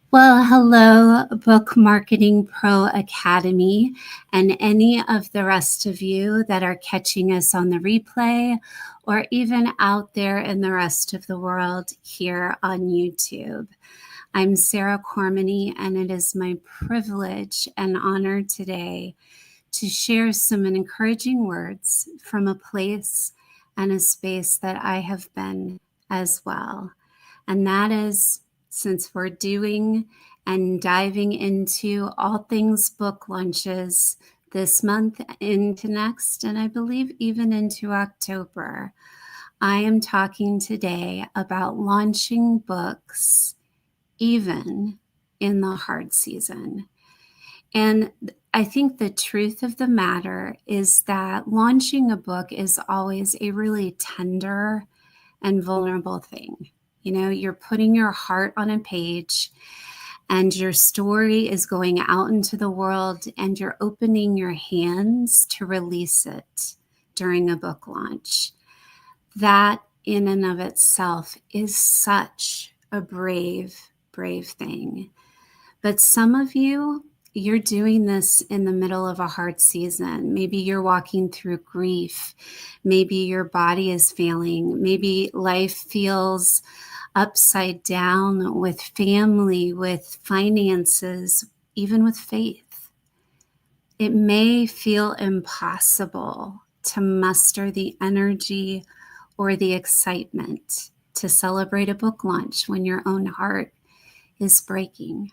Well, hello, Book Marketing Pro Academy, and any of the rest of you that are catching us on the replay or even out there in the rest of the world here on YouTube. I'm Sarah Cormany, and it is my privilege and honor today to share some encouraging words from a place and a space that I have been as well. And that is, since we're doing and diving into all things book launches this month into next, and I believe even into October, I am talking today about launching books even in the hard season. And I think the truth of the matter is that launching a book is always a really tender and vulnerable thing. You know, you're putting your heart on a page and your story is going out into the world and you're opening your hands to release it during a book launch. That in and of itself is such a brave thing. But some of you, you're doing this in the middle of a hard season. Maybe you're walking through grief. Maybe your body is failing. Maybe life feels upside down with family, with finances, even with faith. It may feel impossible to muster the energy or the excitement to celebrate a book launch when your own heart is breaking.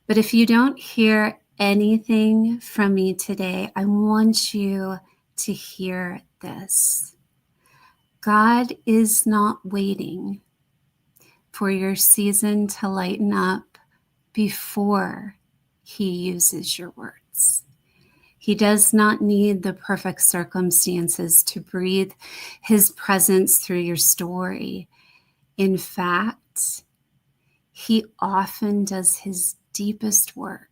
But if you don't hear anything from me today, I want you to hear this. God is not waiting for your season to lighten up before he uses your words. He does not need the perfect circumstances to breathe his presence through your story. In fact, he often does his deepest work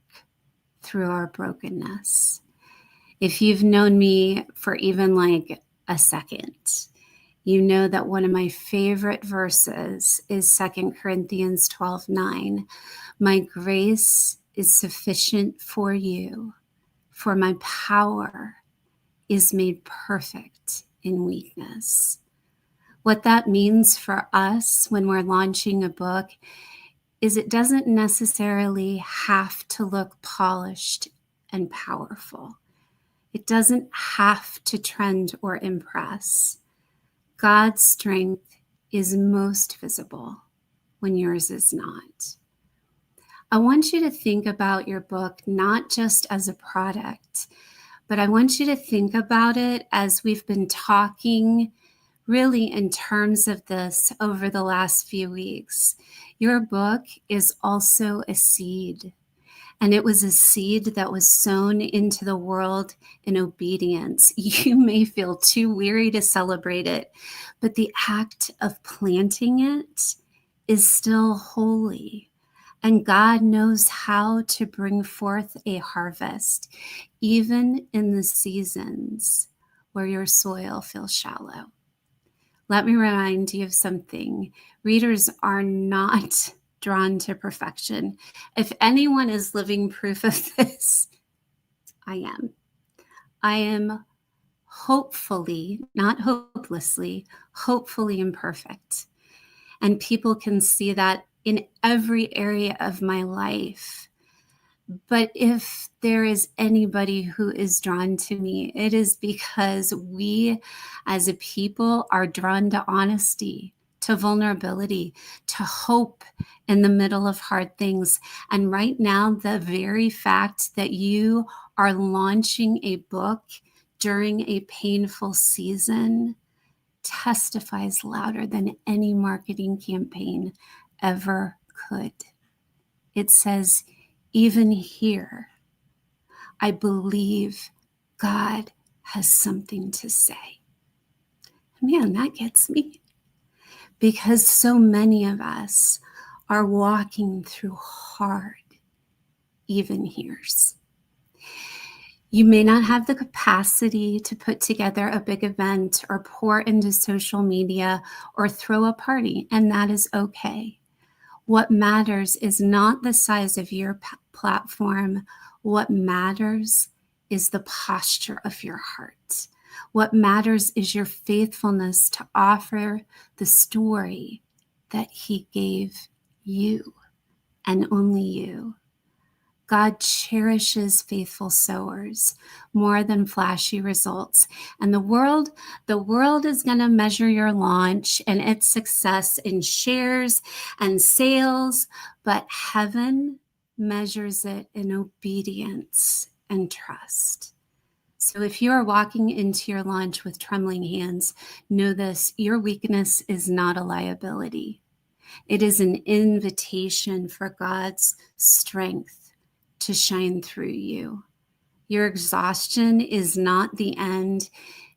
through our brokenness. If you've known me for even like a second, you know that one of my favorite verses is 2 Corinthians 12:9. My grace is sufficient for you, for my power is made perfect in weakness. What that means for us when we're launching a book is it doesn't necessarily have to look polished and powerful. It doesn't have to trend or impress. God's strength is most visible when yours is not. I want you to think about your book not just as a product, but I want you to think about it as we've been talking really in terms of this over the last few weeks. Your book is also a seed, and it was a seed that was sown into the world in obedience. You may feel too weary to celebrate it, but the act of planting it is still holy. And God knows how to bring forth a harvest, even in the seasons where your soil feels shallow. Let me remind you of something. Readers are not drawn to perfection. If anyone is living proof of this, I am. I am hopefully, not hopelessly, hopefully imperfect. And people can see that in every area of my life. But if there is anybody who is drawn to me, it is because we as a people are drawn to honesty, to vulnerability, to hope in the middle of hard things. And right now, the very fact that you are launching a book during a painful season testifies louder than any marketing campaign ever could. It says, even here, I believe God has something to say. Man, that gets me. Because so many of us are walking through hard, even years. You may not have the capacity to put together a big event or pour into social media or throw a party, and that is okay. What matters is not the size of your platform. What matters is the posture of your heart. What matters is your faithfulness to offer the story that He gave you and only you. God cherishes faithful sowers more than flashy results. And the world is going to measure your launch and its success in shares and sales, but heaven measures it in obedience and trust. So if you are walking into your launch with trembling hands, know this: your weakness is not a liability. It is an invitation for God's strength to shine through you. Your exhaustion is not the end.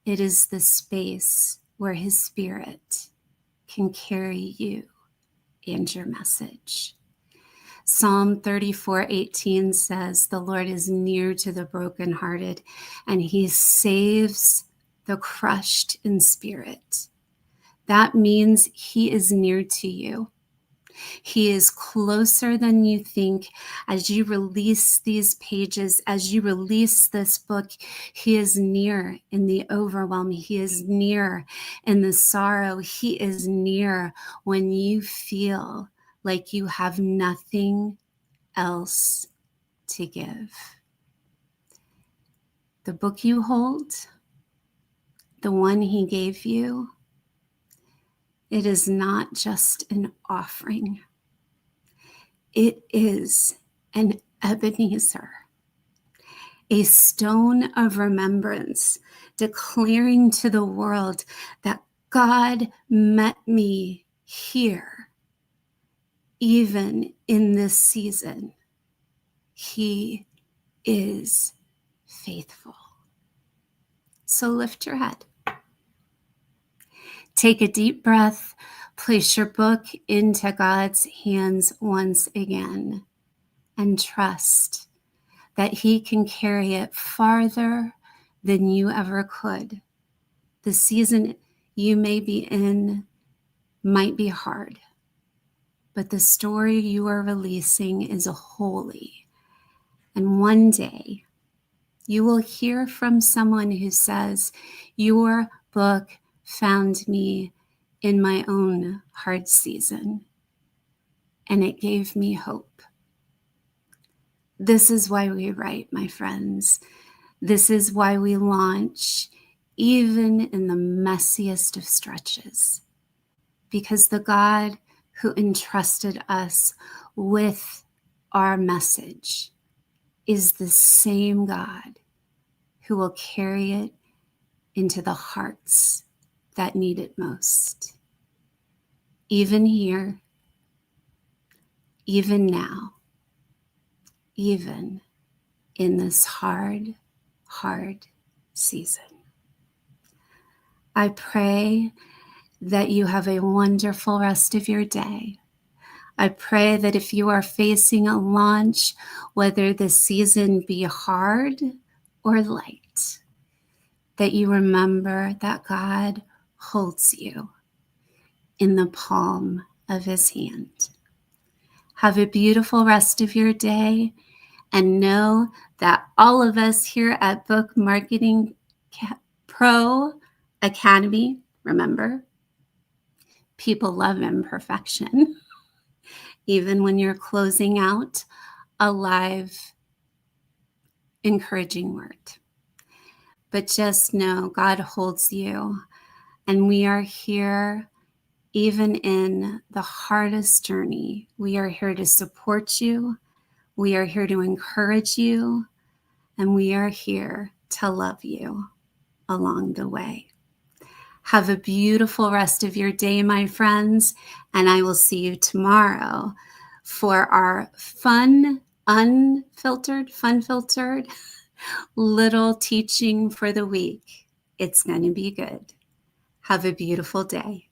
It is the space where His Spirit can carry you and your message. Psalm 34:18 says, "The Lord is near to the brokenhearted, and He saves the crushed in spirit." That means He is near to you. He is closer than you think. As you release these pages, as you release this book, He is near in the overwhelm. He is near in the sorrow. He is near when you feel like you have nothing else to give. The book you hold, the one He gave you, it is not just an offering. It is an Ebenezer, a stone of remembrance, declaring to the world that God met me here, even in this season. He is faithful. So lift your head. Take a deep breath. Place your book into God's hands once again and trust that He can carry it farther than you ever could. The season you may be in might be hard, but the story you are releasing is holy. And one day you will hear from someone who says, "Your book found me in my own hard season, and it gave me hope." This is why we write, my friends. This is why we launch, even in the messiest of stretches, because the God who entrusted us with our message is the same God who will carry it into the hearts that need it most. Even here, even now, even in this hard season. I pray that you have a wonderful rest of your day. I pray that if you are facing a launch, whether the season be hard or light, that you remember that God holds you in the palm of His hand. Have a beautiful rest of your day, and know that all of us here at Book Marketing Pro Academy, remember, people love imperfection. Even when you're closing out a live, encouraging word. But just know God holds you, and we are here even in the hardest journey. We are here to support you. We are here to encourage you, and we are here to love you along the way. Have a beautiful rest of your day, my friends, and I will see you tomorrow for our fun, unfiltered, fun-filtered little teaching for the week. It's going to be good. Have a beautiful day.